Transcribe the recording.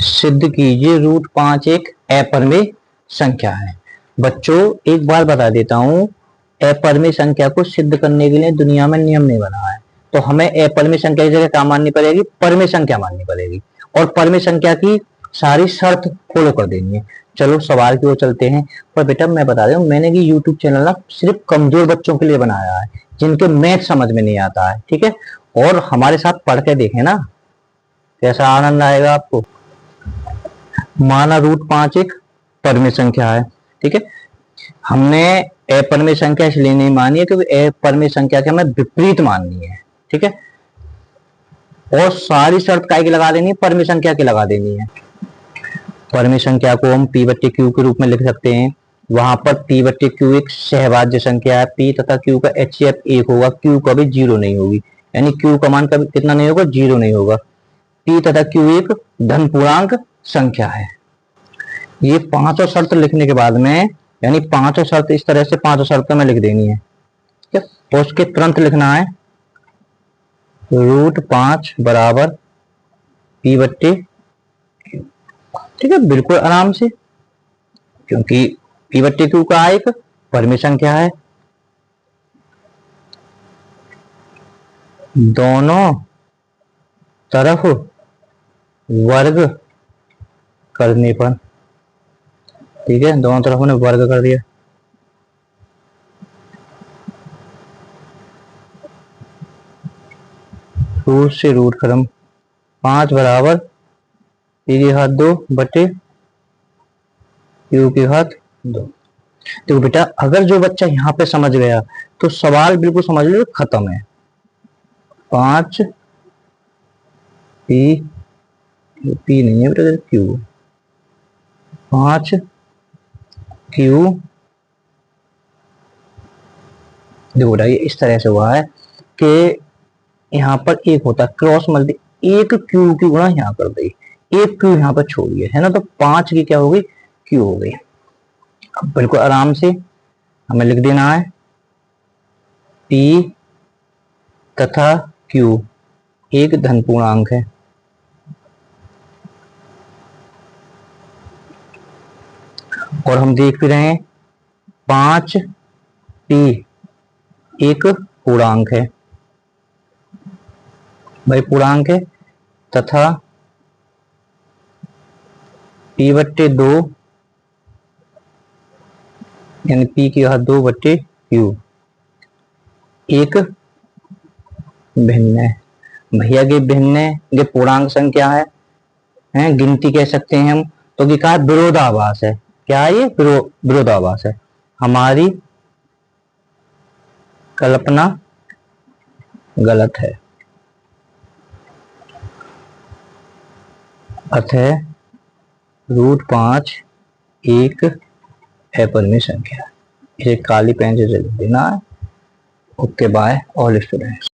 सिद्ध कीजिए √5 एक अपरिमेय संख्या है। बच्चों एक बार बता देता हूं, अपरिमेय संख्या को सिद्ध करने के लिए दुनिया में नियम नहीं बना है, तो हमें अपरिमेय संख्या की जगह क्या माननी पड़ेगी, परिमेय संख्या माननी पड़ेगी, और परिमेय संख्या की सारी शर्त फॉलो कर देनी है। चलो सवाल की ओर चलते हैं। पर बेटा मैं बता रहा हूँ, मैंने ये यूट्यूब चैनल ना सिर्फ कमजोर बच्चों के लिए बनाया है, जिनके मैथ समझ में नहीं आता है, ठीक है। और हमारे साथ पढ़ के देखें ना, कैसा आनंद आएगा आपको। माना √5 एक परिमेय संख्या है, ठीक है। हमने अपरिमेय संख्या इसलिए नहीं मानी है क्योंकि अपरिमेय संख्या की हमें विपरीत माननी है, ठीक है। और सारी शर्त काय की लगा देनी है, परिमेय संख्या की लगा देनी है। परिमेय संख्या को हम P/Q के रूप में लिख सकते हैं। वहां पर P/Q एक सहभाज्य संख्या है, P तथा Q का HCF 1 होगा, Q कभी 0 नहीं होगी, यानी Q का मान कभी कितना नहीं होगा, 0 नहीं होगा। P तथा Q एक धन पूर्णांक संख्या है। ये पांचों शर्त लिखने के बाद में, यानी पांचों शर्त इस तरह से पांचों शर्तें में लिख देनी है, ठीक है। और उसके तुरंत लिखना है √5 बराबर P/Q, ठीक है, बिल्कुल आराम से, क्योंकि P/Q का एक परिमेय संख्या है। दोनों तरफ वर्ग करने पर, ठीक है, दोनों तरफ उन्हें वर्ग कर दिया। रूट से रूट खत्म, 5 बराबर P की घात 2 बटे Q की घात 2। देखो बेटा, अगर जो बच्चा यहाँ पे समझ गया तो सवाल बिल्कुल समझ लो खत्म है। 5 P नहीं है बेटा, Q, 5 Q। देखो बेटा ये इस तरह से हुआ है कि यहाँ पर एक होता है क्रॉस मल्टी, एक Q की गुणा यहाँ कर दी, एक Q यहाँ पर छोड़िए, है ना, तो 5 की क्या होगी, Q हो गई। अब बिल्कुल आराम से हमें लिख देना है P तथा Q एक धन पूर्णांक है, और हम देख भी रहे हैं 5P एक पूर्णांक है, भाई पूर्णांक है, तथा P/2 यानी P की घात 2 बटे Q एक भिन्न है। भैया के भिन्न है, ये पूर्णांक संख्या है, गिनती कह सकते हैं हम, तो कि कहा विरोधाभास है। क्या है ये, विरोधाभास है। हमारी कल्पना गलत है, अतः √5 एक अपरिमेय संख्या। इसे काली पेन से लिख देना है। Okay bye all students.